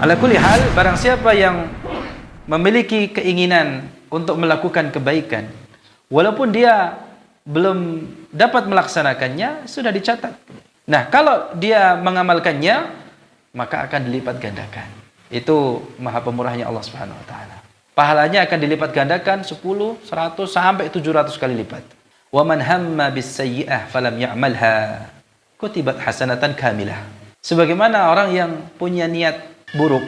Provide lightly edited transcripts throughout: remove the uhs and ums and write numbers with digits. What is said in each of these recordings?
Ala kulli hal, barang siapa yang memiliki keinginan untuk melakukan kebaikan, walaupun dia belum dapat melaksanakannya, sudah dicatat. Nah, kalau dia mengamalkannya, maka akan dilipat gandakan. Itu maha pemurahnya Allah Subhanahu wa taala. Pahalanya akan dilipat gandakan 10, 100 sampai 700 kali lipat. Wa man hamma bis sayyi'ah falam ya'malha kutibat hasanatan kamilah. Sebagaimana orang yang punya niat buruk,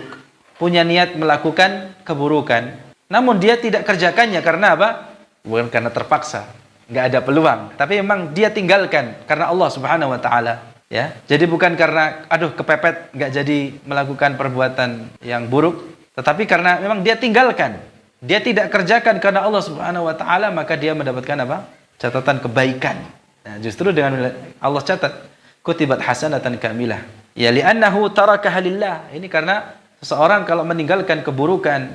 punya niat melakukan keburukan, namun dia tidak kerjakannya karena apa? Bukan karena terpaksa, nggak ada peluang, tapi memang dia tinggalkan karena Allah Subhanahu wa taala, ya. Jadi bukan karena kepepet nggak jadi melakukan perbuatan yang buruk, tetapi karena memang dia tinggalkan. Dia tidak kerjakan karena Allah Subhanahu wa taala, maka dia mendapatkan apa? Catatan kebaikan. Nah, justru dengan Allah catat kutibat hasanatan kamilah. Ya li'annahu tarakaha lillah. Ini karena seseorang kalau meninggalkan keburukan,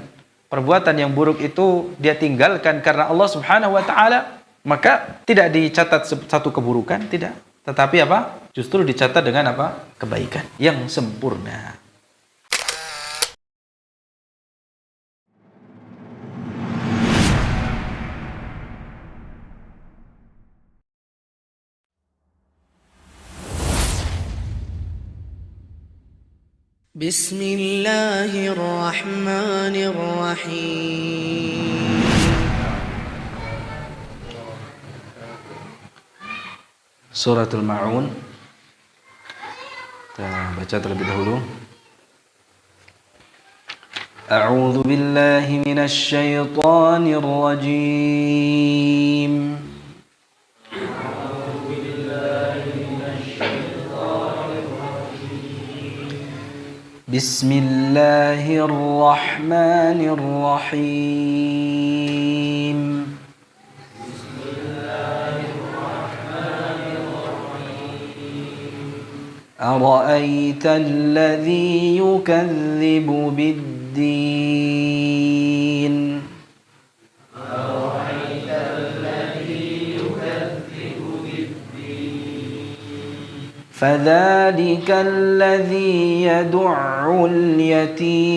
perbuatan yang buruk itu dia tinggalkan karena Allah Subhanahu wa taala, maka tidak dicatat satu keburukan, tidak. Tetapi apa? Justru dicatat dengan apa? Kebaikan yang sempurna. بسم الله الرحمن الرحيم Suratul Ma'un. Kita baca terlebih dahulu. A'udzu billahi minasy syaithanir rajim. Bismillahirrahmanirrahim. أرأيت الذي يكذب بالدين فذلك الذي يدع اليتيم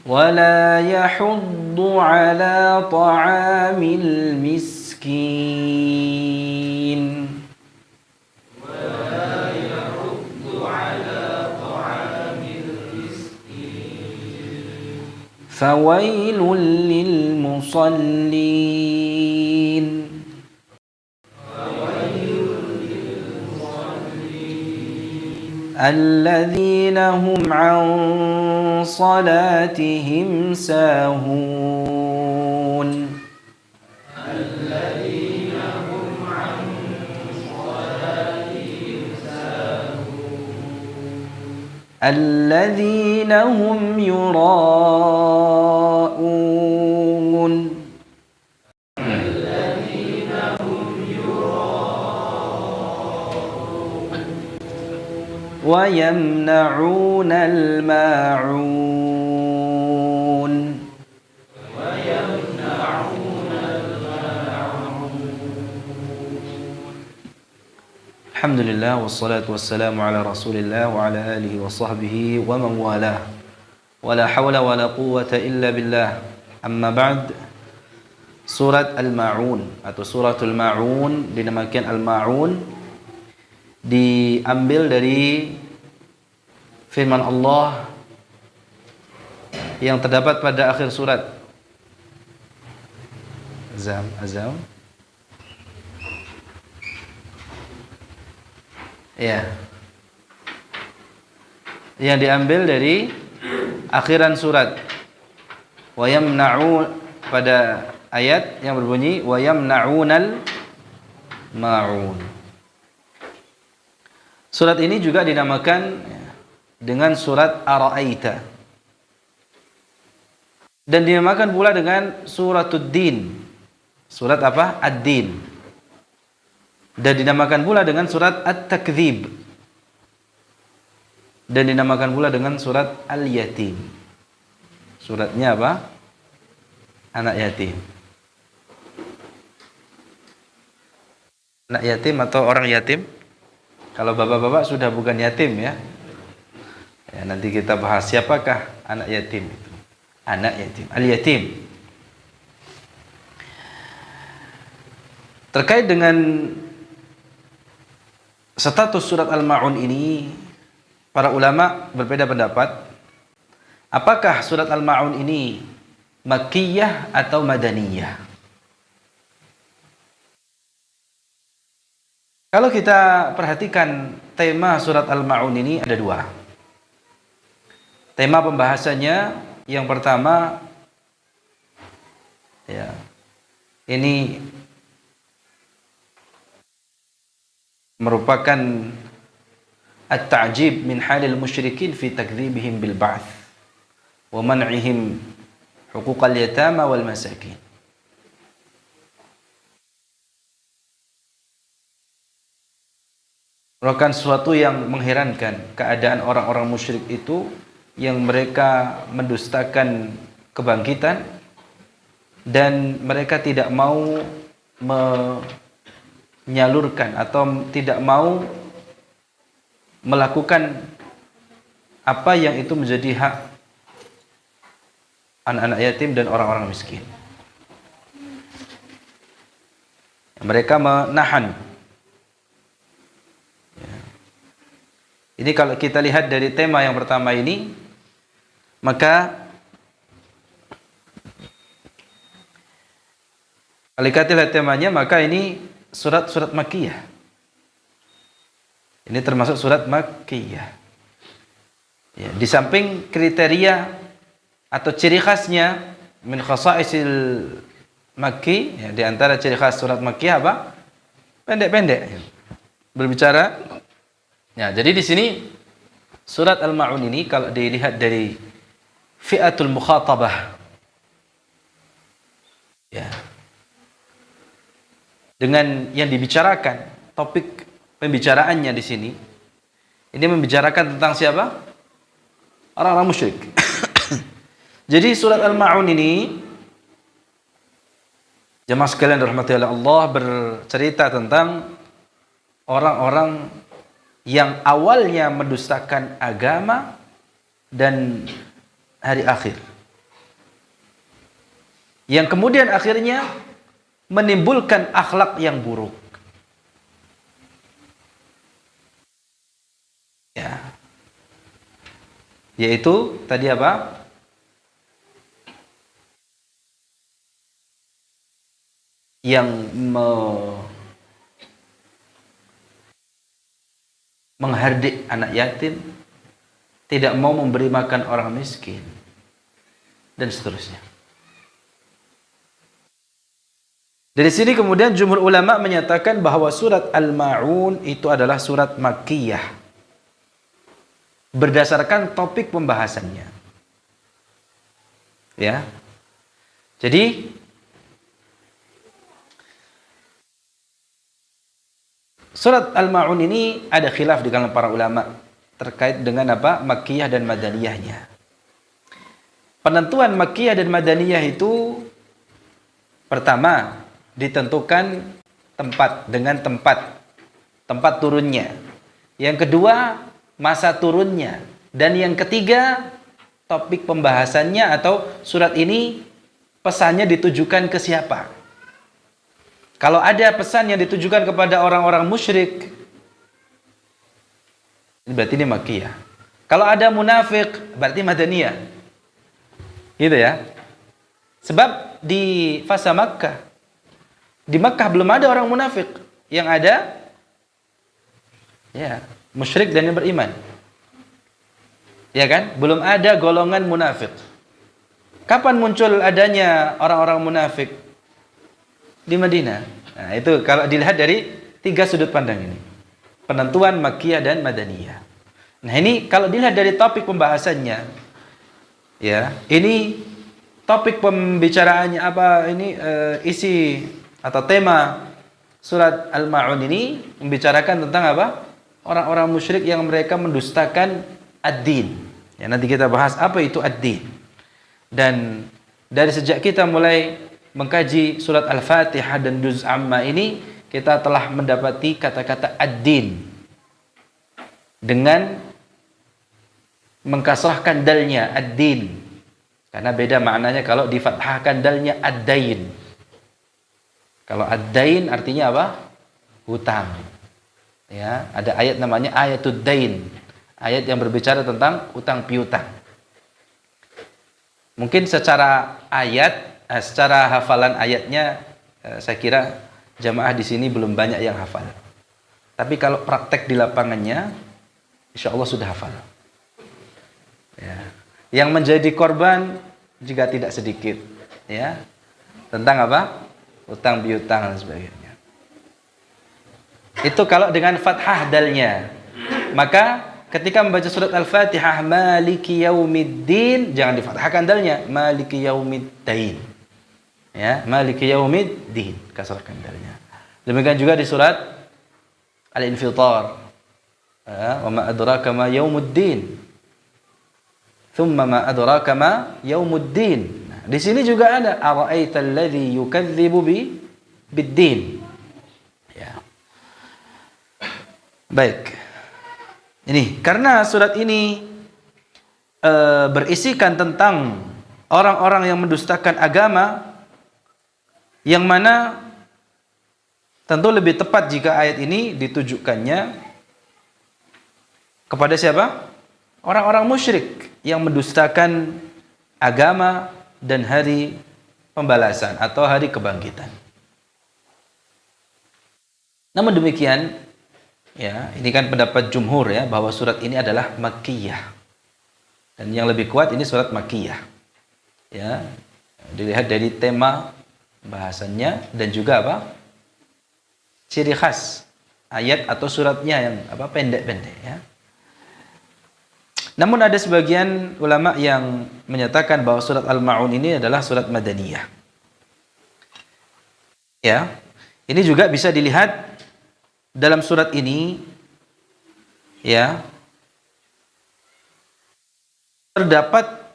ولا يحض على طعام المسكين فويل للمصلين الذين هم عن صلاتهم ساهون الذين هم يراءون ويمنعون الماعون Alhamdulillah wassalatu wassalamu ala Rasulillah wa ala alihi wa sahbihi wa man walah. Wala hawla wala quwwata illa billah. Amma ba'd. Surat Al-Ma'un atau Suratul Ma'un, dinamakan Al-Ma'un, diambil dari firman Allah yang terdapat pada akhir surat. Azam. Ya. Yang diambil dari akhiran surat. Wa yamna'u, pada ayat yang berbunyi wa yamna'unal ma'un. Surat ini juga dinamakan dengan surat Ara'aita. Dan dinamakan pula dengan suratud din. Surat apa? Ad-din. Dan dinamakan pula dengan surat At-Takdzib. Dan dinamakan pula dengan surat Al-Yatim. Suratnya apa? Anak yatim. Anak yatim atau orang yatim? Kalau bapak-bapak sudah bukan yatim ya. Ya, nanti kita bahas siapakah anak yatim itu. Anak yatim, al-yatim. Terkait dengan status surat Al-Ma'un ini, para ulama berbeda pendapat. Apakah surat Al-Ma'un ini Makkiyah atau Madaniyah? Kalau kita perhatikan tema surat Al-Ma'un ini ada dua. Tema pembahasannya yang pertama, ya, ini merupakan at-ta'jib min halil musyrikin fi takdzibihim bil ba'ts wa man'ihim huquqal yatama wal masakin. Merupakan sesuatu yang mengherankan keadaan orang-orang musyrik itu yang mereka mendustakan kebangkitan dan mereka tidak mau menyalurkan atau tidak mau melakukan apa yang itu menjadi hak anak-anak yatim dan orang-orang miskin. Mereka menahan. Ini kalau kita lihat dari tema yang pertama ini, maka kalau kita lihat temanya, maka ini surat-surat Makkiyah. Ini termasuk surat Makkiyah. Ya, di samping kriteria atau ciri khasnya min khasa'isil Makki, ya, di antara ciri khas surat Makkiyah apa? Pendek-pendek. Berbicara. Ya, jadi di sini surat Al-Ma'un ini kalau dilihat dari fi'atul mukhatabah, ya, dengan yang dibicarakan, topik pembicaraannya di sini, ini membicarakan tentang siapa? Orang-orang musyrik. Jadi surat Al-Ma'un ini, jemaah sekalian dirahmati oleh Allah, bercerita tentang orang-orang yang awalnya mendustakan agama dan hari akhir, yang kemudian akhirnya menimbulkan akhlak yang buruk. Ya. Yaitu tadi apa? Yang menghardik anak yatim, tidak mau memberi makan orang miskin, dan seterusnya. Dari sini kemudian jumhur ulama menyatakan bahwa surat Al-Ma'un itu adalah surat Makkiyah berdasarkan topik pembahasannya. Ya. Jadi surat Al-Ma'un ini ada khilaf di kalangan para ulama terkait dengan apa? Makkiyah dan Madaniyahnya. Penentuan Makkiyah dan Madaniyah itu pertama ditentukan dengan tempat turunnya. Yang kedua, masa turunnya. Dan yang ketiga, topik pembahasannya atau surat ini pesannya ditujukan ke siapa. Kalau ada pesan yang ditujukan kepada orang-orang musyrik, berarti ini Makkiyah. Kalau ada munafik, berarti Madaniyah. Gitu ya. Sebab di fasa Makkah, di Makkah belum ada orang munafik. Yang ada ya, musyrik dan yang beriman. Ya kan? Belum ada golongan munafik. Kapan muncul adanya orang-orang munafik? Di Madinah. Nah, itu kalau dilihat dari tiga sudut pandang ini. Penentuan Makkiyah dan Madaniyah. Nah, ini kalau dilihat dari topik pembahasannya, ya, ini topik pembicaraannya apa? Ini isi atau tema surat Al-Ma'un ini membicarakan tentang apa? Orang-orang musyrik yang mereka mendustakan ad-din. Ya, nanti kita bahas apa itu ad-din. Dan dari sejak kita mulai mengkaji surat Al-Fatihah dan juz amma ini, kita telah mendapati kata-kata ad-din dengan mengkasrahkan dalnya ad-din. Karena beda maknanya kalau difathahkan dalnya ad-dain. Kalau ad-dain artinya apa? Hutang. Ya, ada ayat namanya ayatud dain. Ayat yang berbicara tentang utang piutang. Mungkin secara ayat, secara hafalan ayatnya, saya kira jamaah di sini belum banyak yang hafal. Tapi kalau praktek di lapangannya, insya Allah sudah hafal. Ya. Yang menjadi korban juga tidak sedikit. Ya. Tentang apa? Utang piutang dan sebagainya. Itu kalau dengan fathah dalnya. Maka ketika membaca surat Al-Fatihah Maliki Yaumiddin, jangan difathahkan dalnya, Maliki Yaumiddin. Ya, Maliki Yaumiddin, kasrahkan dalnya. Demikian juga di surat Al-Infitar. Wa ma adraka ma yaumuddin. Thumma ma adraka ma yaumuddin. Nah, di sini juga ada ara'aital ladzi yukadzibu biddin. Ya. Baik. Ini karena surat ini berisikan tentang orang-orang yang mendustakan agama, yang mana tentu lebih tepat jika ayat ini ditujukannya kepada siapa? Orang-orang musyrik yang mendustakan agama dan hari pembalasan atau hari kebangkitan. Namun demikian, ya, ini kan pendapat jumhur ya, bahwa surat ini adalah Makkiyah. Dan yang lebih kuat ini surat Makkiyah. Ya, dilihat dari tema bahasannya dan juga apa? Ciri khas ayat atau suratnya yang apa? Pendek-pendek ya. Namun ada sebagian ulama yang menyatakan bahwa surat Al-Ma'un ini adalah surat Madaniyah. Ya. Ini juga bisa dilihat dalam surat ini ya, terdapat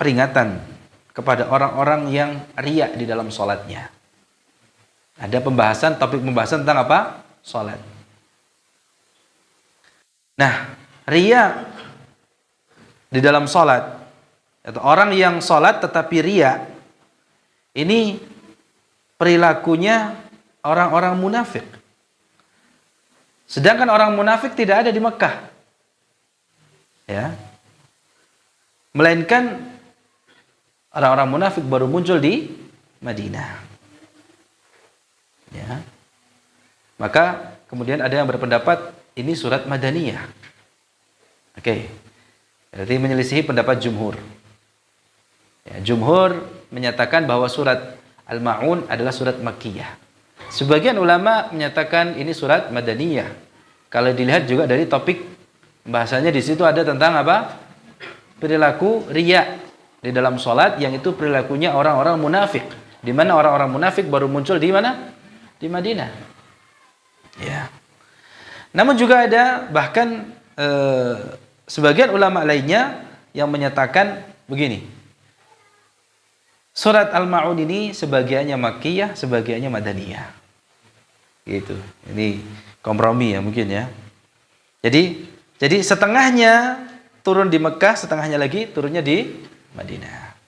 peringatan kepada orang-orang yang riya di dalam sholatnya. Ada topik pembahasan tentang apa? Sholat. Nah, riya di dalam sholat, atau orang yang sholat tetapi riya, ini perilakunya orang-orang munafik. Sedangkan orang munafik tidak ada di Mekah. Ya. Melainkan orang-orang munafik baru muncul di Madinah. Ya. Maka kemudian ada yang berpendapat ini surat Madaniyah. Oke. Berarti menyelisihi pendapat jumhur. Ya, jumhur menyatakan bahwa surat Al-Ma'un adalah surat Makkiyah. Sebagian ulama menyatakan ini surat Madaniyah. Kalau dilihat juga dari topik bahasanya di situ ada tentang apa? Perilaku riya di dalam sholat, yang itu perilakunya orang-orang munafik. Di mana orang-orang munafik baru muncul di mana? Di Madinah. Ya. Namun juga ada bahkan sebagian ulama lainnya yang menyatakan begini. Surat Al-Ma'un ini sebagiannya Makkiyah, sebagiannya Madaniyah. Gitu. Ini kompromi ya mungkin ya. Jadi setengahnya turun di Mekah, setengahnya lagi turunnya di Madinah.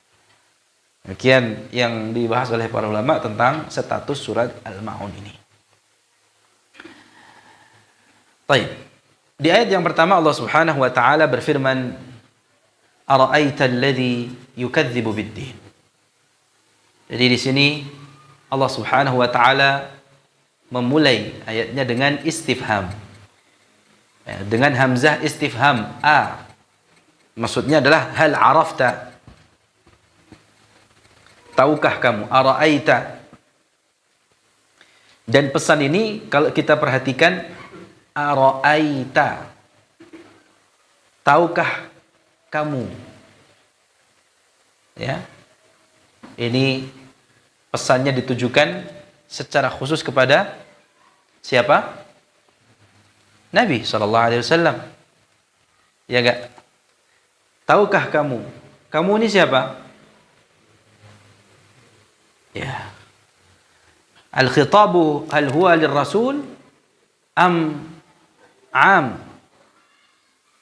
Demikian yang dibahas oleh para ulama tentang status surat Al-Ma'un ini. Baik. Di ayat yang pertama Allah Subhanahu wa taala berfirman, "Ara'aita alladhi yukadzibu bid-din." Jadi di sini Allah Subhanahu wa taala memulai ayatnya dengan istifham. Dengan hamzah istifham a. Maksudnya adalah hal arafta? Tahukah kamu? Ara'aita. Dan pesan ini kalau kita perhatikan, ara'aita. Tahukah kamu? Ya. Ini pesannya ditujukan secara khusus kepada siapa? Nabi SAW. Ya enggak? Tahukah kamu? Kamu ini siapa? Ya. Al-khitabu hal huwa lirrasul am am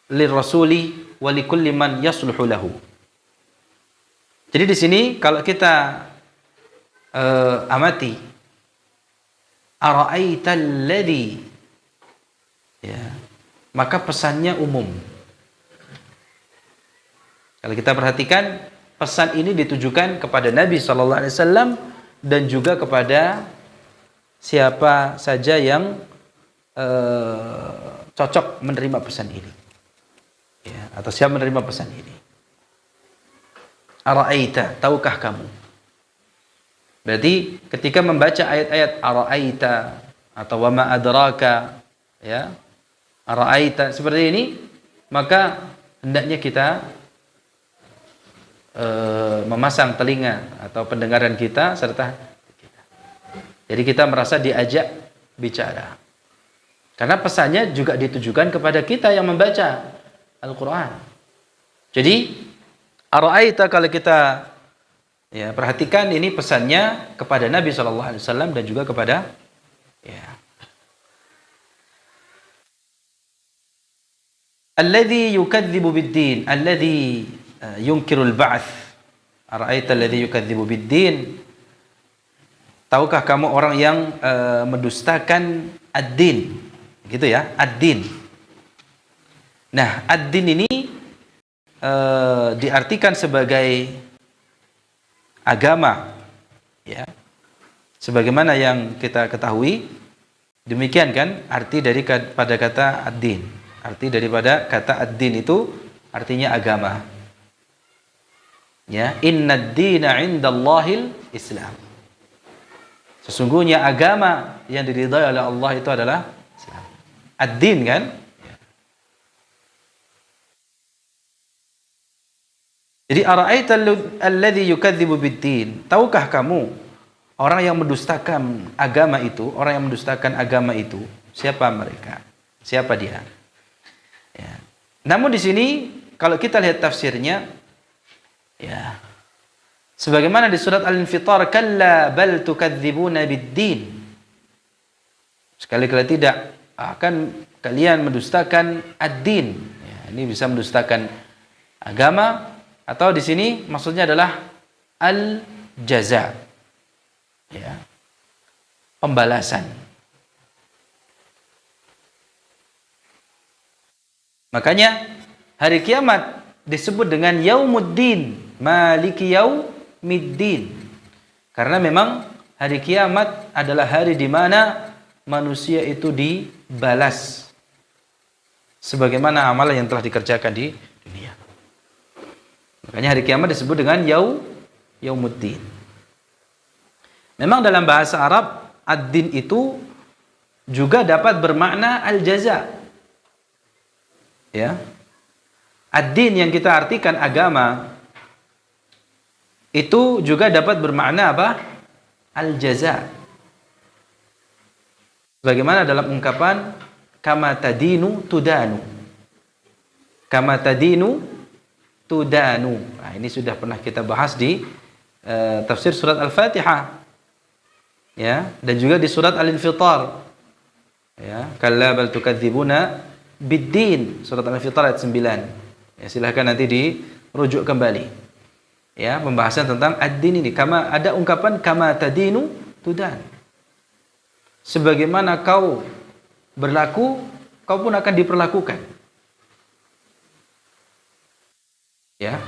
lirrasuli wa likulli man yasluhu lahu. Jadi di sini kalau kita amati ara'aital ladzi, ya, maka pesannya umum. Kalau kita perhatikan, pesan ini ditujukan kepada Nabi sallallahu alaihi wasallam dan juga kepada siapa saja yang cocok menerima pesan ini, ya, atau siap menerima pesan ini. Ara'aita, tahukah kamu? Berarti ketika membaca ayat-ayat ara'aita atau wa ma adraka, ya, ara'aita seperti ini, maka hendaknya kita memasang telinga atau pendengaran kita serta kita. Jadi kita merasa diajak bicara. Karena pesannya juga ditujukan kepada kita yang membaca Al-Quran. Jadi, ara'aita kalau kita ya perhatikan, ini pesannya kepada Nabi SAW dan juga kepada ya, alladhi yukadzibu bid-din, alladhi yunkirul ba'ats. Ara'aita alladhi yukadzibu bid-din. Tahukah kamu orang yang mendustakan ad-din? Gitu ya, ad-din. Nah, ad-din ini diartikan sebagai agama, ya. Sebagaimana yang kita ketahui, demikian kan arti daripada kata ad-din. Arti daripada kata ad-din itu artinya agama. Ya, innad-dina 'indallahil Islam. Sesungguhnya agama yang diridhai oleh Allah itu adalah Islam. Ad-din kan? Jadi ara'aita alladhi yukadzibu bid-din. Tahukah kamu orang yang mendustakan agama itu, orang yang mendustakan agama itu, siapa mereka? Siapa dia? Ya. Namun di sini kalau kita lihat tafsirnya, ya, sebagaimana di surat Al-Infitar, kalla bal tukadzibuna bid-din. Sekali-kali tidak, akan kalian mendustakan ad-din. Ya, ini bisa mendustakan agama, atau di sini maksudnya adalah al-jaza. Ya. Pembalasan. Makanya hari kiamat disebut dengan yaumuddin, maliki yaumiddin. Karena memang hari kiamat adalah hari di mana manusia itu dibalas sebagaimana amalan yang telah dikerjakan di dunia. Makanya hari kiamat disebut dengan yaumuddin. Memang dalam bahasa Arab, ad-din itu juga dapat bermakna al-jaza. Ya. Ad-din yang kita artikan agama itu juga dapat bermakna apa? Al-jaza. Bagaimana dalam ungkapan kama tadinu tudanu. Kama tadinu tudanu. Nah, ini sudah pernah kita bahas di tafsir surat Al-Fatihah. Ya, dan juga di surat Al-Infitar. Ya, kalla bal tukadzibuna bid-din, surat Al-Infitar ayat 9. Ya, silahkan nanti dirujuk kembali. Ya, pembahasan tentang ad-din ini. Kama ada ungkapan kama tadinu tudan. Sebagaimana kau berlaku, kau pun akan diperlakukan. Ya.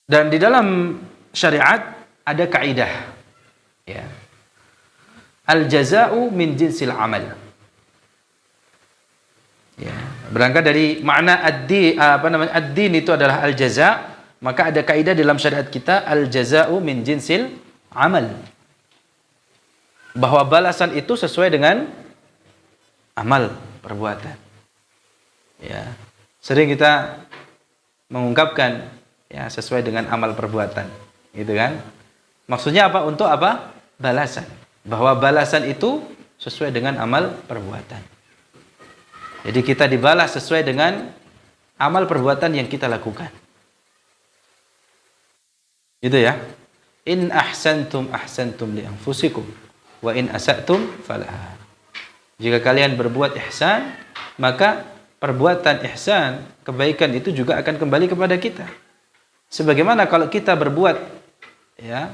Dan di dalam syariat ada kaidah. Ya. Al-jaza'u min jinsil amal. Ya, berangkat dari makna ad-din, ad-din itu adalah al-jaza', maka ada kaidah dalam syariat kita al-jaza'u min jinsil amal. Bahwa balasan itu sesuai dengan amal perbuatan. Ya. Sering kita mengungkapkan ya sesuai dengan amal perbuatan, gitu kan? Maksudnya apa? Untuk apa? Balasan. Bahwa balasan itu sesuai dengan amal perbuatan. Jadi kita dibalas sesuai dengan amal perbuatan yang kita lakukan. Gitu ya. In ahsantum ahsantum li anfusikum wa in asatum falaha. Jika kalian berbuat ihsan, maka perbuatan ihsan, kebaikan itu juga akan kembali kepada kita. Sebagaimana kalau kita berbuat ya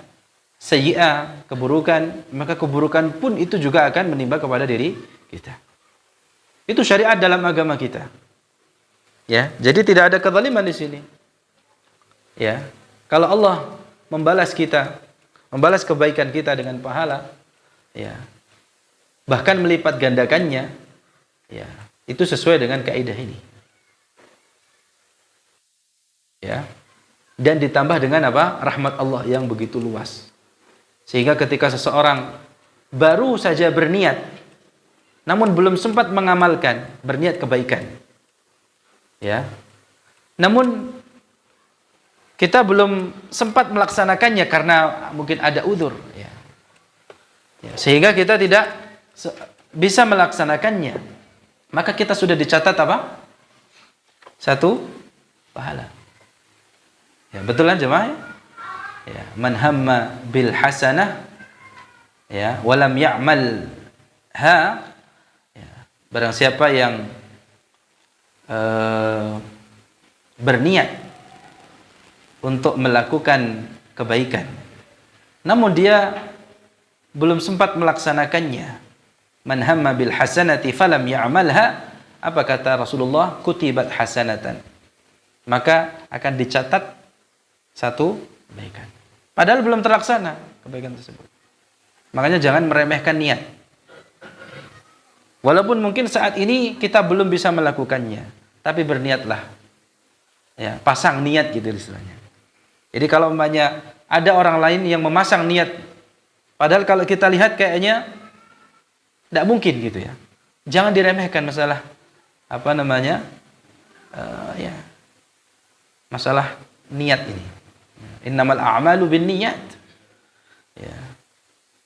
sayyi'ah, keburukan, maka keburukan pun itu juga akan menimba kepada diri kita. Itu syariat dalam agama kita. Ya, jadi tidak ada kezaliman di sini. Ya. Kalau Allah membalas kita, membalas kebaikan kita dengan pahala, ya. Bahkan melipat gandakannya, ya. Itu sesuai dengan kaidah ini. Ya. Dan ditambah dengan apa? Rahmat Allah yang begitu luas. Sehingga ketika seseorang baru saja berniat, namun belum sempat mengamalkan, berniat kebaikan. Ya. Namun kita belum sempat melaksanakannya karena mungkin ada udzur, ya. Ya, sehingga kita tidak bisa melaksanakannya. Maka kita sudah dicatat apa? 1 pahala. Ya, betulan jemaah? Ya, man hamma bil hasanah ya, walam ya'mal ha, ya, barang siapa yang berniat untuk melakukan kebaikan, namun dia belum sempat melaksanakannya. Man hamma bil hasanati falam ya'malha, apa kata Rasulullah? Kutibat hasanatan. Maka akan dicatat 1 kebaikan. Padahal belum terlaksana kebaikan tersebut. Makanya jangan meremehkan niat. Walaupun mungkin saat ini kita belum bisa melakukannya, tapi berniatlah. Ya, pasang niat gitu istilahnya. Jadi kalau umpamanya ada orang lain yang memasang niat, padahal kalau kita lihat kayaknya tidak mungkin gitu ya. Jangan diremehkan masalah apa namanya, ya, masalah niat ini. Innamal a'malu binniyat. Ya.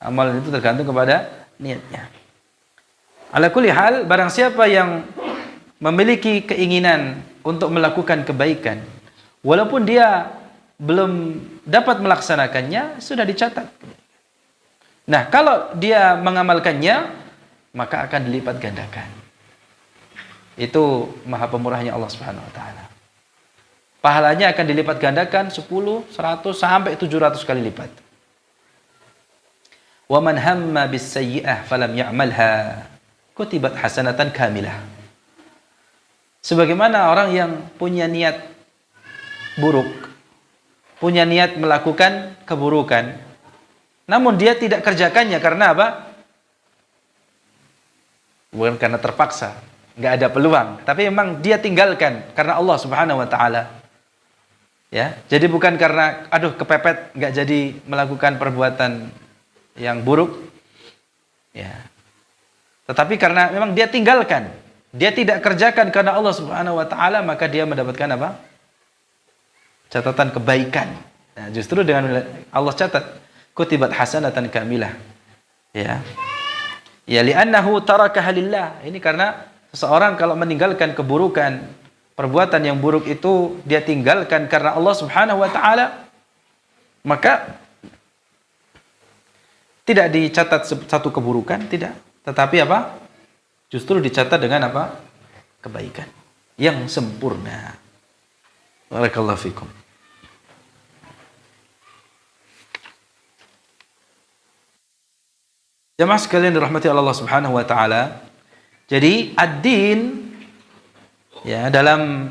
Amal itu tergantung kepada niatnya. Ala kulli hal, barang siapa yang memiliki keinginan untuk melakukan kebaikan, walaupun dia belum dapat melaksanakannya, sudah dicatat. Nah, kalau dia mengamalkannya, maka akan dilipat gandakan. Itu maha pemurahnya Allah Subhanahu wa taala. Pahalanya akan dilipat gandakan 10, 100 sampai 700 kali lipat. Wa man hamma bis sayyi'ah falam ya'malha kutibat hasanatan kamilah. Sebagaimana orang yang punya niat buruk, punya niat melakukan keburukan, namun dia tidak kerjakannya karena apa? Bukan karena terpaksa, nggak ada peluang, tapi memang dia tinggalkan karena Allah Subhanahu wa taala. Ya, jadi bukan karena aduh kepepet nggak jadi melakukan perbuatan yang buruk. Ya. Tetapi karena memang dia tinggalkan, dia tidak kerjakan karena Allah Subhanahu wa taala, maka dia mendapatkan apa? Catatan kebaikan. Nah, justru dengan Allah catat kutibat hasanatan kamilah. Ya. Ya li'annahu tarakaha lillah. Ini karena seseorang kalau meninggalkan keburukan, perbuatan yang buruk itu dia tinggalkan karena Allah Subhanahu wa taala, maka tidak dicatat satu keburukan, tidak. Tetapi apa? Justru dicatat dengan apa? Kebaikan yang sempurna. Barakallahu fikum. Jamaah sekalian dirahmati Allah Subhanahu wa taala. Jadi ad-din ya dalam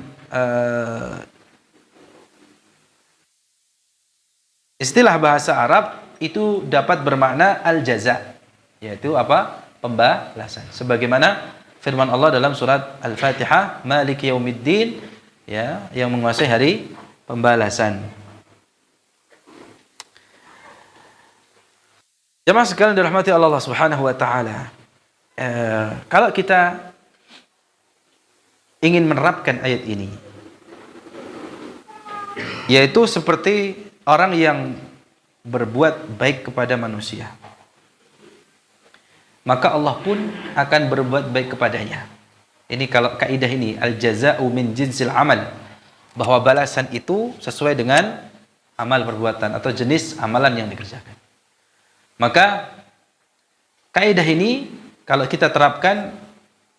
istilah bahasa Arab itu dapat bermakna al-jaza, yaitu apa? Pembalasan. Sebagaimana firman Allah dalam surat Al-Fatihah, Maliki yaumiddin, ya, yang menguasai hari pembalasan. Jemaah sekalian dirahmati Allah Subhanahu wa taala. Kalau kita ingin menerapkan ayat ini, yaitu seperti orang yang berbuat baik kepada manusia, maka Allah pun akan berbuat baik kepadanya. Ini kalau kaidah ini, al-jaza'u min jinsil amal, bahwa balasan itu sesuai dengan amal perbuatan atau jenis amalan yang dikerjakan. Maka kaidah ini kalau kita terapkan,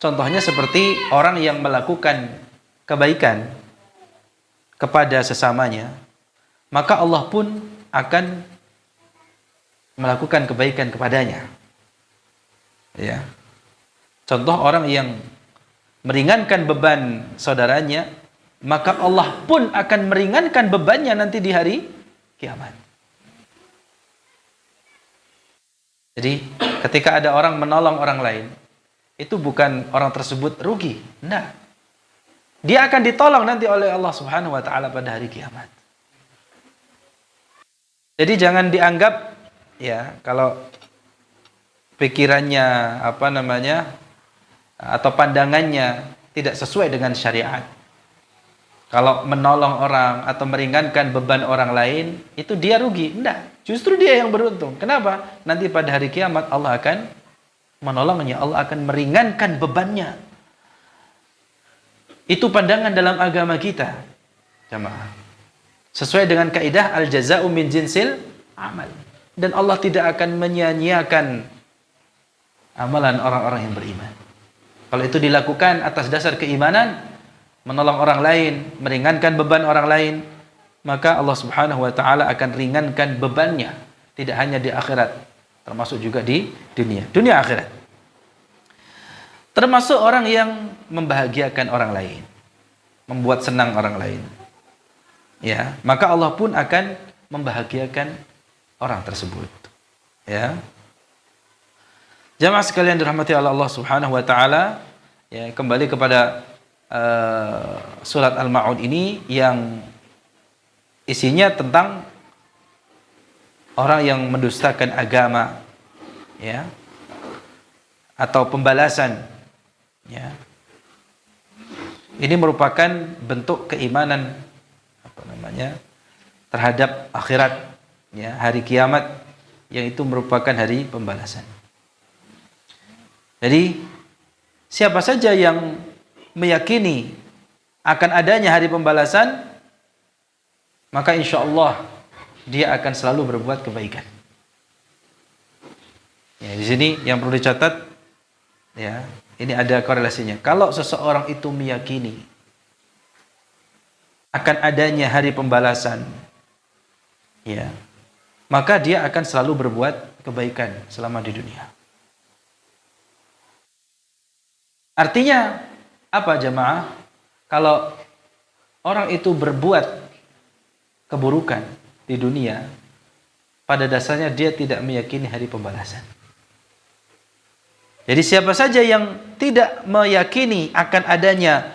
contohnya seperti orang yang melakukan kebaikan kepada sesamanya, maka Allah pun akan melakukan kebaikan kepadanya. Ya. Contoh orang yang meringankan beban saudaranya, maka Allah pun akan meringankan bebannya nanti di hari kiamat. Jadi, ketika ada orang menolong orang lain, itu bukan orang tersebut rugi. Nah, dia akan ditolong nanti oleh Allah Subhanahu wa taala pada hari kiamat. Jadi jangan dianggap ya kalau pikirannya atau pandangannya tidak sesuai dengan syariat. Kalau menolong orang atau meringankan beban orang lain, itu dia rugi. Enggak, justru dia yang beruntung. Kenapa? Nanti pada hari kiamat Allah akan menolongnya, Allah akan meringankan bebannya. Itu pandangan dalam agama kita, jamaah. Sesuai dengan kaidah al-jaza'u min jinsil amal. Dan Allah tidak akan menyia-nyiakan amalan orang-orang yang beriman. Kalau itu dilakukan atas dasar keimanan, menolong orang lain, meringankan beban orang lain, maka Allah Subhanahu wa taala akan ringankan bebannya, tidak hanya di akhirat, termasuk juga di dunia akhirat. Termasuk orang yang membahagiakan orang lain, membuat senang orang lain. Ya, maka Allah pun akan membahagiakan orang tersebut. Ya. Jamaah sekalian dirahmati Allah Subhanahu wa taala, ya, kembali kepada surat Al-Ma'un ini yang isinya tentang orang yang mendustakan agama, ya, atau pembalasan, ya. Ini merupakan bentuk keimanan terhadap akhirat, ya, hari kiamat, yang itu merupakan hari pembalasan. Jadi siapa saja yang meyakini akan adanya hari pembalasan, maka insya Allah dia akan selalu berbuat kebaikan. Ya, di sini yang perlu dicatat, ya, ini ada korelasinya. Kalau seseorang itu meyakini akan adanya hari pembalasan, ya, maka dia akan selalu berbuat kebaikan selama di dunia. Artinya apa, jamaah? Kalau orang itu berbuat keburukan di dunia, pada dasarnya dia tidak meyakini hari pembalasan. Jadi siapa saja yang tidak meyakini akan adanya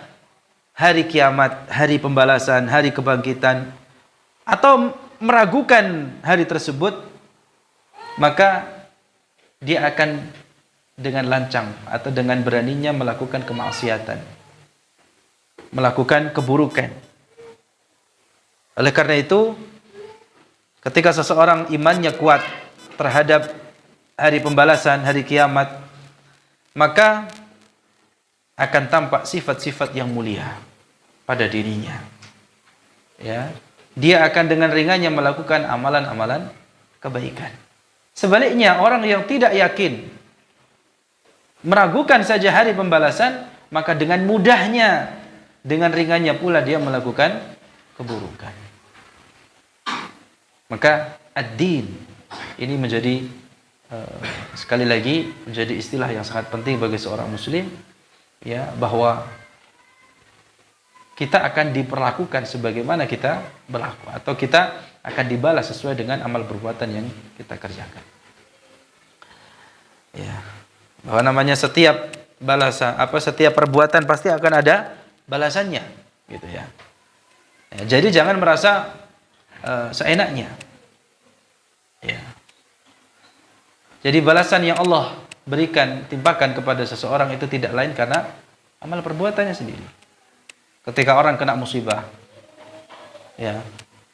hari kiamat, hari pembalasan, hari kebangkitan, atau meragukan hari tersebut, maka dia akan dengan lancang atau dengan beraninya melakukan kemaksiatan, melakukan keburukan. Oleh karena itu, ketika seseorang imannya kuat terhadap hari pembalasan, hari kiamat, maka akan tampak sifat-sifat yang mulia pada dirinya. Ya, dia akan dengan ringannya melakukan amalan-amalan kebaikan. Sebaliknya, orang yang tidak yakin, meragukan saja hari pembalasan, maka dengan mudahnya, dengan ringannya pula dia melakukan keburukan. Maka ad-din ini menjadi sekali lagi menjadi istilah yang sangat penting bagi seorang muslim, ya, bahwa kita akan diperlakukan sebagaimana kita berlaku, atau kita akan dibalas sesuai dengan amal perbuatan yang kita kerjakan. Ya, bahwa namanya setiap balasan, setiap perbuatan pasti akan ada balasannya, gitu ya. Ya, jadi jangan merasa seenaknya. Ya. Jadi balasan yang Allah berikan, timpakan kepada seseorang itu tidak lain karena amal perbuatannya sendiri. Ketika orang kena musibah, ya,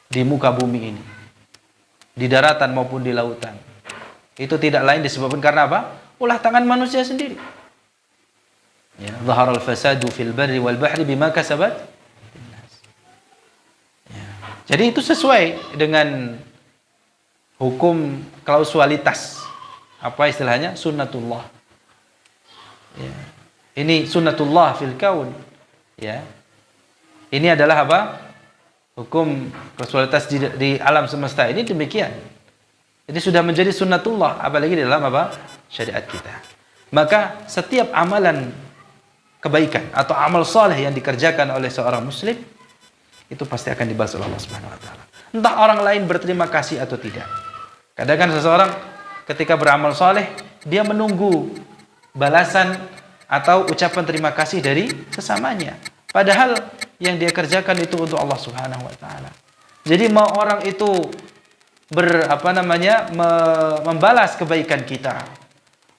di muka bumi ini, di daratan maupun di lautan, itu tidak lain disebabkan karena apa? Ulah tangan manusia sendiri. Ya, zaharal fasadu fil barri wal bahri bima kasabat. Ya. Jadi itu sesuai dengan hukum klausualitas. Apa istilahnya? Sunnatullah. Ya. Ini sunnatullah fil kaun. Ya. Ini adalah apa? Hukum klausualitas di alam semesta ini demikian. Ini sudah menjadi sunnatullah, apalagi di dalam apa? Syariat kita. Maka setiap amalan kebaikan atau amal soleh yang dikerjakan oleh seorang muslim itu pasti akan dibalas oleh Allah Subhanahu wa taala. Entah orang lain berterima kasih atau tidak. Kadang kan seseorang ketika beramal soleh dia menunggu balasan atau ucapan terima kasih dari sesamanya. Padahal yang dia kerjakan itu untuk Allah Subhanahu wa taala. Jadi mau orang itu membalas kebaikan kita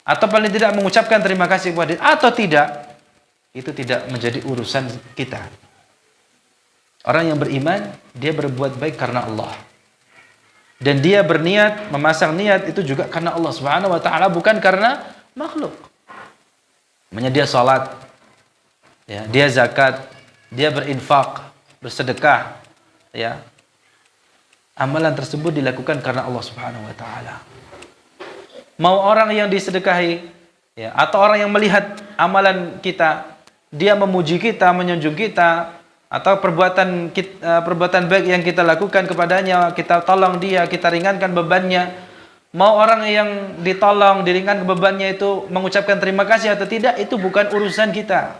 atau paling tidak mengucapkan terima kasih kepada dia atau tidak, itu tidak menjadi urusan kita. Orang yang beriman, dia berbuat baik karena Allah. Dan dia berniat, memasang niat itu juga karena Allah Subhanahu wa taala, bukan karena makhluk. Namanya dia salat, ya, dia zakat, dia berinfak, bersedekah, ya. Amalan tersebut dilakukan karena Allah Subhanahu wa taala. Mau orang yang disedekahi, ya, atau orang yang melihat amalan kita, dia memuji kita, menyanjung kita, atau perbuatan baik yang kita lakukan kepadanya, kita tolong dia, kita ringankan bebannya. Mau orang yang ditolong, diringankan bebannya itu mengucapkan terima kasih atau tidak, itu bukan urusan kita.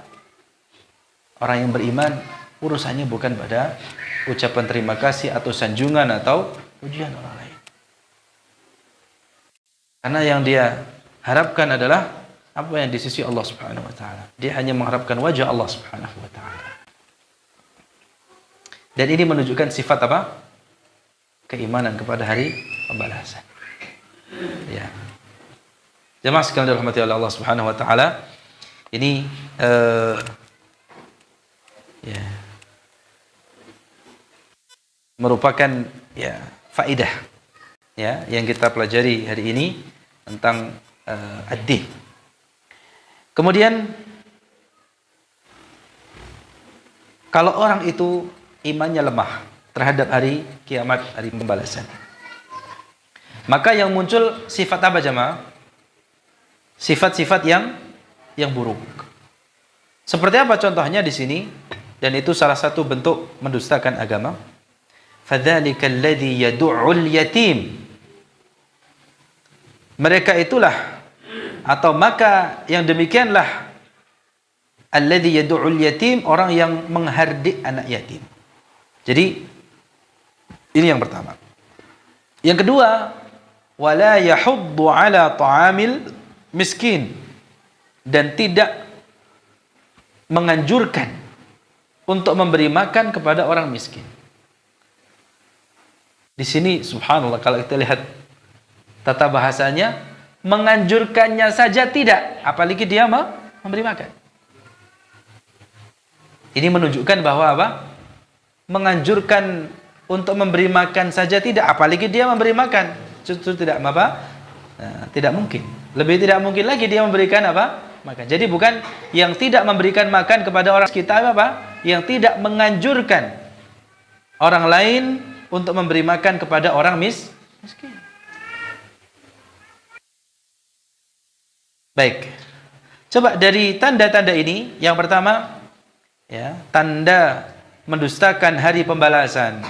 Orang yang beriman, urusannya bukan pada ucapan terima kasih atau sanjungan atau pujian orang lain. Karena yang dia harapkan adalah apa yang di sisi Allah Subhanahu wa taala. Dia hanya mengharapkan wajah Allah Subhanahu wa taala. Dan ini menunjukkan sifat apa? Keimanan kepada hari pembalasan. Ya. Jemaah sekalian dirahmati oleh Allah Subhanahu wa taala, ini ya, merupakan ya faedah ya yang kita pelajari hari ini tentang ad-din. Kemudian kalau orang itu imannya lemah terhadap hari kiamat, hari pembalasan, maka yang muncul sifat apa jemaah? Sifat-sifat yang buruk. Seperti apa contohnya di sini? Dan itu salah satu bentuk mendustakan agama. Fadzalika alladzi yad'ul yatim. Mereka itulah atau maka yang demikianlah alladzi yad'ul yatim, orang yang menghardik anak yatim. Jadi ini yang pertama. Yang kedua, wala yahuddu ala ta'amil miskin, dan tidak menganjurkan untuk memberi makan kepada orang miskin. Di sini subhanallah, kalau kita lihat tata bahasanya, menganjurkannya saja tidak, apalagi dia memberi makan. Ini menunjukkan bahwa apa? Menganjurkan untuk memberi makan saja tidak, apalagi dia memberi makan. Justru tidak apa? Nah, tidak mungkin. Lebih tidak mungkin lagi dia memberikan apa? Makan. Jadi bukan yang tidak memberikan makan kepada orang sekitar, apa? Yang tidak menganjurkan orang lain untuk memberi makan kepada orang miskin. Baik. Coba dari tanda-tanda ini, yang pertama ya, tanda mendustakan hari pembalasan.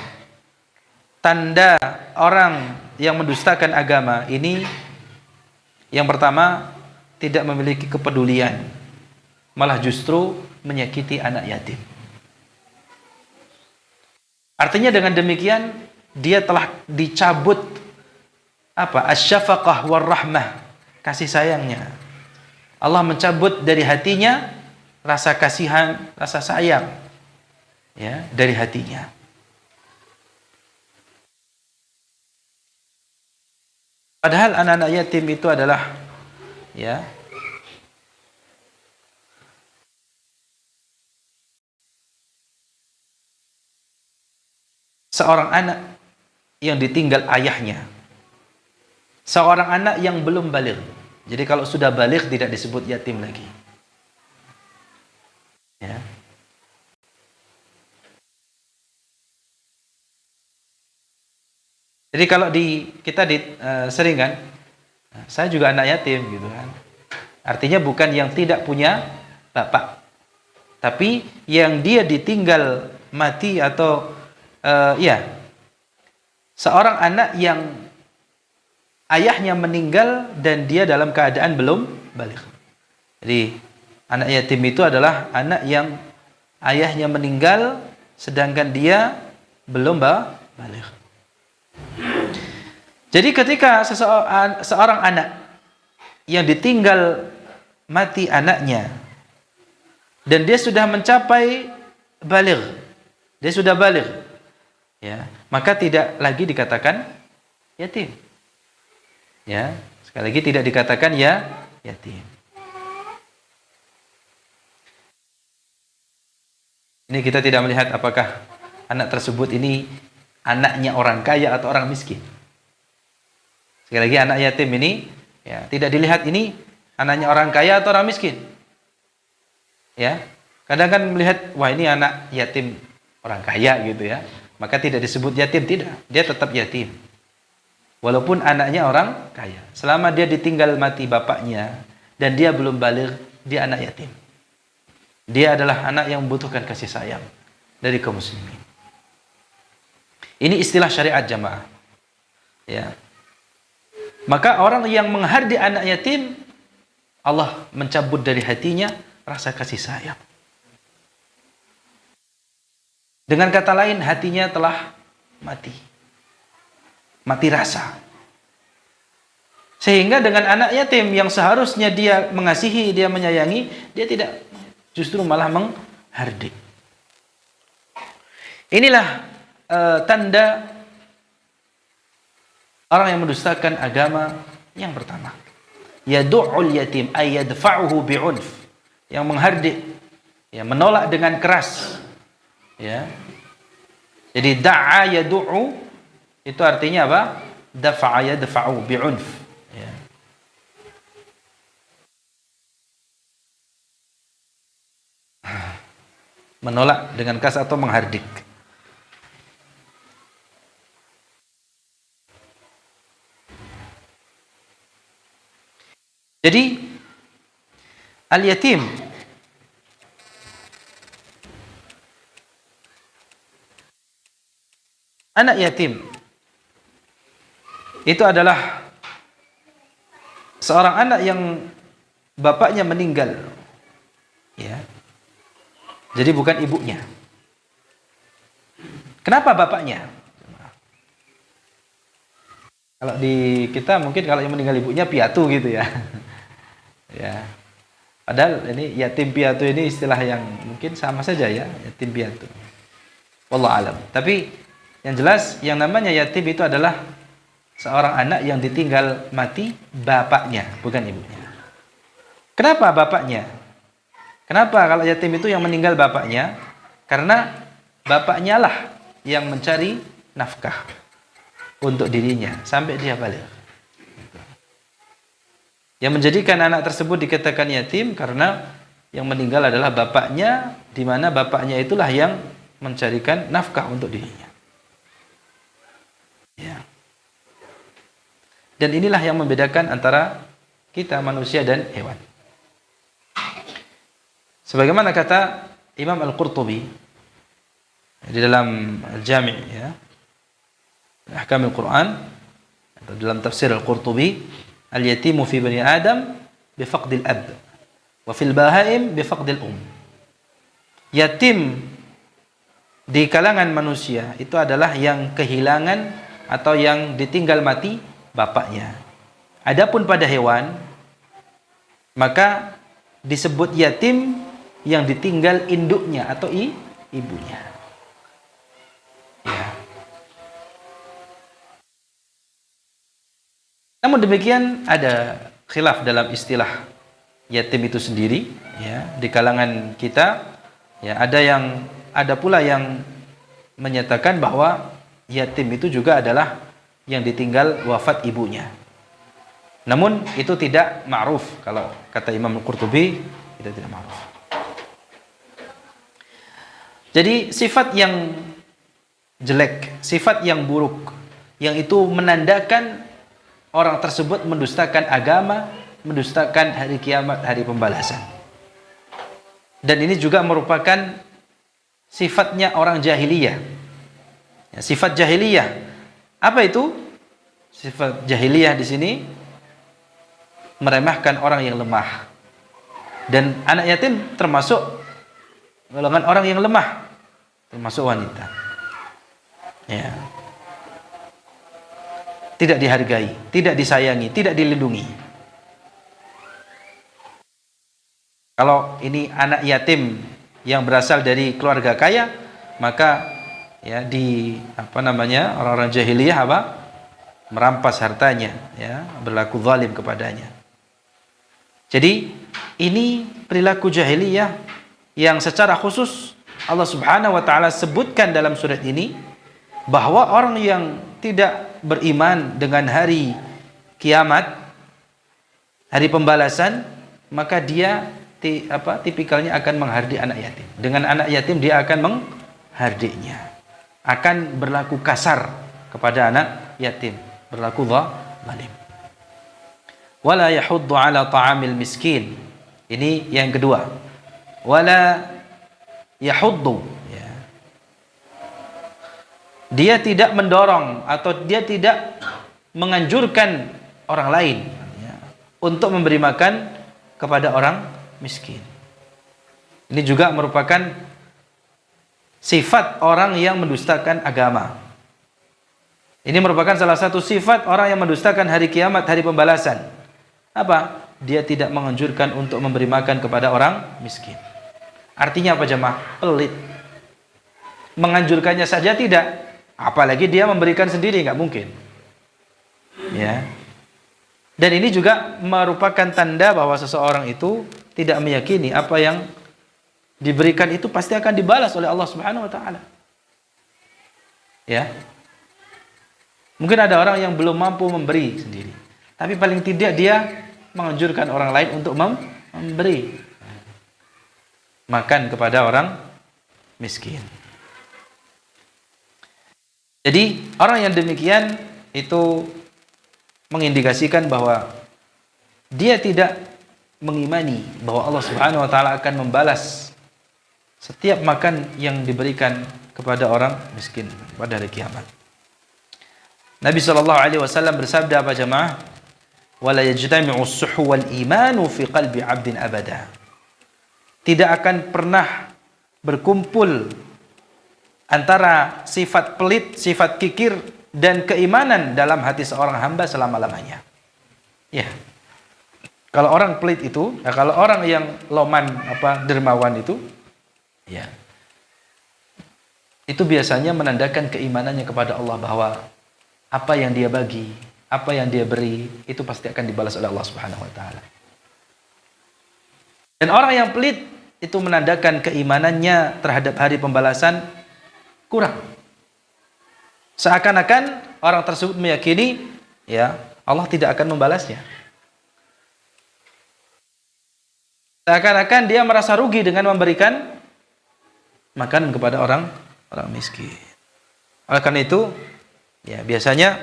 Tanda orang yang mendustakan agama ini, yang pertama, tidak memiliki kepedulian, malah justru menyakiti anak yatim. Artinya dengan demikian dia telah dicabut apa? Asy-syafaqah war rahmah, kasih sayangnya. Allah mencabut dari hatinya rasa kasihan, rasa sayang, ya, dari hatinya. Padahal anak-anak yatim itu adalah ya seorang anak yang ditinggal ayahnya, seorang anak yang belum baligh. Jadi kalau sudah baligh tidak disebut yatim lagi. Ya. Jadi kalau kita sering kan, saya juga anak yatim gitu kan. Artinya bukan yang tidak punya bapak, tapi yang dia ditinggal mati atau seorang anak yang ayahnya meninggal dan dia dalam keadaan belum baligh. Jadi anak yatim itu adalah anak yang ayahnya meninggal sedangkan dia belum baligh. Jadi ketika seorang anak yang ditinggal mati anaknya dan dia sudah mencapai baligh, dia sudah baligh, ya, maka tidak lagi dikatakan yatim. Ya, sekali lagi tidak dikatakan yatim. Ini kita tidak melihat apakah anak tersebut ini anaknya orang kaya atau orang miskin. Sekali lagi anak yatim ini tidak dilihat ini anaknya orang kaya atau orang miskin. Ya. Kadang kan melihat wah ini anak yatim orang kaya gitu ya. Maka tidak disebut yatim, tidak. Dia tetap yatim. Walaupun anaknya orang kaya. Selama dia ditinggal mati bapaknya dan dia belum baligh, dia anak yatim. Dia adalah anak yang membutuhkan kasih sayang dari kaum muslimin. Ini istilah syariat jamaah. Ya. Maka orang yang menghardi anak yatim, Allah mencabut dari hatinya rasa kasih sayang. Dengan kata lain, hatinya telah mati. Mati rasa. Sehingga dengan anak yatim yang seharusnya dia mengasihi, dia menyayangi, dia tidak, justru malah menghardik. Inilah tanda orang yang mendustakan agama yang pertama. Yadu'ul yatim ay yadfa'uhu bi'unf. Yang menghardik, menolak dengan keras. Ya. Jadi da'a yadu'u itu artinya apa? Dafa'a yadfa'u bi'unf. Ya. Menolak dengan keras atau menghardik. Jadi al-yatim anak yatim itu adalah seorang anak yang bapaknya meninggal. Ya. Jadi bukan ibunya. Kenapa bapaknya? Kalau di kita mungkin kalau yang meninggal ibunya piatu gitu ya. Ya. Padahal ini yatim piatu ini istilah yang mungkin sama saja ya, yatim piatu. Wallahu alam. Tapi yang jelas yang namanya yatim itu adalah seorang anak yang ditinggal mati bapaknya, bukan ibunya. Kenapa bapaknya? Kenapa kalau yatim itu yang meninggal bapaknya? Karena bapaknya lah yang mencari nafkah untuk dirinya sampai dia baligh. Yang menjadikan anak tersebut dikatakan yatim karena yang meninggal adalah bapaknya, di mana bapaknya itulah yang mencarikan nafkah untuk dirinya. Ya. Dan inilah yang membedakan antara kita manusia dan hewan. Sebagaimana kata Imam Al-Qurtubi di dalam Al-Jami' ya, Ahkam Al-Quran atau dalam tafsir Al-Qurtubi, al-yatimu fi bani Adam bifaqdil ab wa fil bahaim bifaqdil Yatim di kalangan manusia itu adalah yang kehilangan atau yang ditinggal mati bapaknya. Adapun pada hewan maka disebut yatim yang ditinggal induknya atau ibunya. Ya. Namun demikian ada khilaf dalam istilah yatim itu sendiri ya di kalangan kita ya, ada pula yang menyatakan bahwa yatim itu juga adalah yang ditinggal wafat ibunya. Namun itu tidak ma'ruf, kalau kata Imam Al-Qurtubi itu tidak ma'ruf. Jadi sifat yang jelek, sifat yang buruk yang itu menandakan orang tersebut mendustakan agama, mendustakan hari kiamat, hari pembalasan. Dan ini juga merupakan sifatnya orang jahiliyah. Ya, sifat jahiliyah. Apa itu? Sifat jahiliyah di sini meremehkan orang yang lemah. Dan anak yatim termasuk golongan orang yang lemah, termasuk wanita. Ya. Tidak dihargai, tidak disayangi, tidak dilindungi. Kalau ini anak yatim yang berasal dari keluarga kaya, maka ya orang-orang jahiliyah merampas hartanya, ya, berlaku zalim kepadanya. Jadi ini perilaku jahiliyah yang secara khusus Allah Subhanahu wa taala sebutkan dalam surat ini, bahwa orang yang tidak beriman dengan hari kiamat, hari pembalasan, maka dia tipikalnya akan menghardik anak yatim. Dengan anak yatim dia akan menghardiknya, akan berlaku kasar kepada anak yatim, berlaku zalim. Wala yahuddu ala ta'amil miskin. Ini yang kedua. Wala yahuddu, ya. Dia tidak mendorong atau dia tidak menganjurkan orang lain, ya, untuk memberi makan kepada orang miskin. Ini juga merupakan sifat orang yang mendustakan agama. Ini merupakan salah satu sifat orang yang mendustakan hari kiamat, hari pembalasan. Apa? Dia tidak menganjurkan untuk memberi makan kepada orang miskin. Artinya apa jemaah? Pelit. Menganjurkannya saja tidak, apalagi dia memberikan sendiri, nggak mungkin. Ya. Dan ini juga merupakan tanda bahwa seseorang itu tidak meyakini apa yang diberikan itu pasti akan dibalas oleh Allah Subhanahu wa taala. Ya. Mungkin ada orang yang belum mampu memberi sendiri, tapi paling tidak dia menganjurkan orang lain untuk memberi makan kepada orang miskin. Jadi orang yang demikian itu mengindikasikan bahwa dia tidak mengimani bahwa Allah Subhanahu wa taala akan membalas setiap makan yang diberikan kepada orang miskin pada hari kiamat. Nabi sallallahu alaihi wasallam bersabda apa jemaah? Wala yajtami'u as-suhu wal imanu fi qalbi 'abdin abada. Tidak akan pernah berkumpul antara sifat pelit, sifat kikir dan keimanan dalam hati seorang hamba selama-lamanya. Ya. Kalau orang pelit itu, ya, kalau orang yang loman dermawan itu, ya. Itu biasanya menandakan keimanannya kepada Allah, bahwa apa yang dia bagi, apa yang dia beri, itu pasti akan dibalas oleh Allah Subhanahu wa taala. Dan orang yang pelit itu menandakan keimanannya terhadap hari pembalasan kurang. Seakan-akan orang tersebut meyakini, ya, Allah tidak akan membalasnya. Seakan-akan dia merasa rugi dengan memberikan makanan kepada orang miskin. Oleh karena itu, ya, biasanya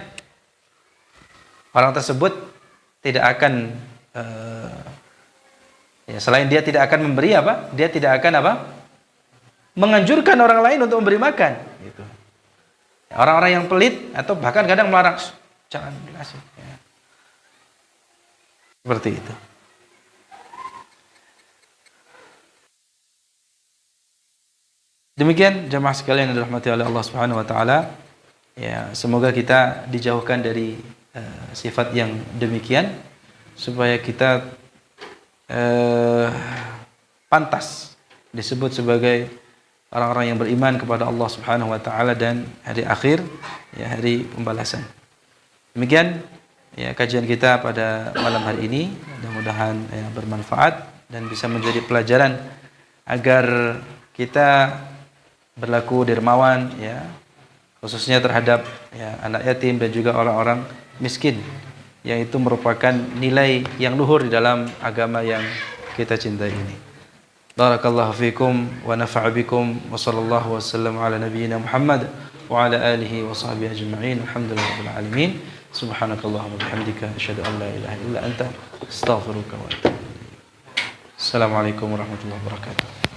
orang tersebut tidak akan selain dia tidak akan memberi dia tidak akan menganjurkan orang lain untuk memberi makan, gitu. Orang-orang yang pelit atau bahkan kadang melarang, jangan dikasih, ya. Seperti itu. Demikian jemaah sekalian yang dirahmati oleh Allah Subhanahu wa taala. Ya, semoga kita dijauhkan dari sifat yang demikian, supaya kita pantas disebut sebagai orang-orang yang beriman kepada Allah Subhanahu wa taala dan hari akhir, ya, hari pembalasan. Demikian, ya, kajian kita pada malam hari ini. Mudah-mudahan, ya, bermanfaat dan bisa menjadi pelajaran agar kita berlaku dermawan, ya, khususnya terhadap, ya, anak yatim dan juga orang-orang miskin, yang itu merupakan nilai yang luhur di dalam agama yang kita cintai ini. Barakallahu fikum wa nafa'a bikum wa sallallahu wasallam ala nabiyyina Muhammad wa ala alihi wa sahbihi ajma'in. Alhamdulillahirabbil alamin. Subhanakallahumma bihamdika asyhadu an la ilaha illa anta astaghfiruka wa atubu ilaik. Assalamualaikum warahmatullahi wabarakatuh.